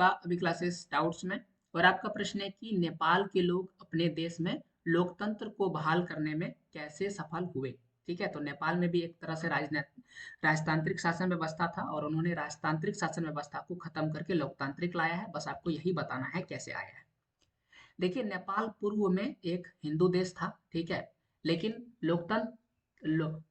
आपका अभी classes doubts में। और आपका प्रश्न है कि नेपाल के लोग अपने देश में लोकतंत्र को बहाल करने में कैसे सफल हुए। ठीक है, तो नेपाल में भी एक तरह से राजतांत्रिक शासन व्यवस्था था और उन्होंने राजतांत्रिक शासन व्यवस्था को खत्म करके लोकतांत्रिक लाया है। बस आपको यही बताना है कैसे आया है। देखिए, नेपाल पूर्व में एक हिंदू देश था, ठीक है, लेकिन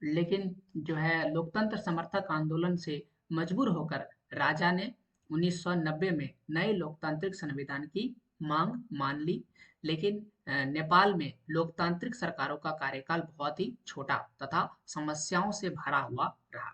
लेकिन जो है लोकतंत्र समर्थक आंदोलन से मजबूर होकर राजा ने 1990 में नए लोकतांत्रिक संविधान की मांग मान ली। लेकिन नेपाल में लोकतांत्रिक सरकारों का कार्यकाल बहुत ही छोटा तथा समस्याओं से भरा हुआ रहा।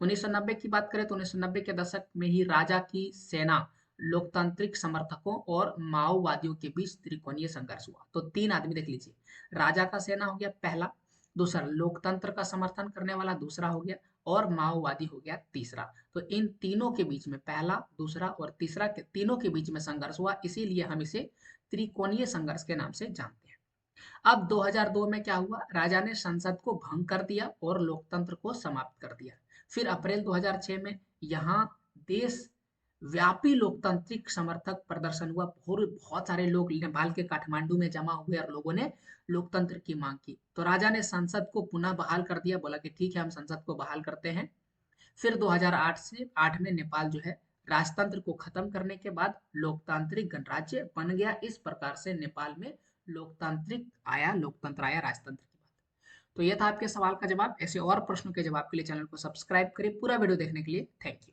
1990 की बात करें तो 1990 के दशक में ही राजा की सेना लोकतांत्रिक समर्थकों और माओवादियों के बीच त्रिकोणीय संघर्ष हुआ। तो तीन आदमी देख लीजिए, राजा का सेना हो गया पहला, दूसरा लोकतंत्र का समर्थन करने वाला दूसरा हो गया, और माओवादी हो गया तीसरा। तो इन तीनों के बीच में पहला, दूसरा और तीसरा के तीनों के बीच में संघर्ष हुआ, इसीलिए हम इसे त्रिकोणीय संघर्ष के नाम से जानते हैं। अब 2002 में क्या हुआ, राजा ने संसद को भंग कर दिया और लोकतंत्र को समाप्त कर दिया। फिर अप्रैल 2006 में यहाँ देश व्यापी लोकतांत्रिक समर्थक प्रदर्शन हुआ। बहुत सारे लोग नेपाल के काठमांडू में जमा हुए और लोगों ने लोकतंत्र की मांग की। तो राजा ने संसद को पुनः बहाल कर दिया, बोला कि ठीक है, हम संसद को बहाल करते हैं। फिर 2008 से 8 में नेपाल जो है राजतंत्र को खत्म करने के बाद लोकतांत्रिक गणराज्य बन गया। इस प्रकार से नेपाल में लोकतंत्र आया राजतंत्र के बाद। तो यह था आपके सवाल का जवाब। ऐसे और प्रश्नों के जवाब के लिए चैनल को सब्सक्राइब करें। पूरा वीडियो देखने के लिए थैंक यू।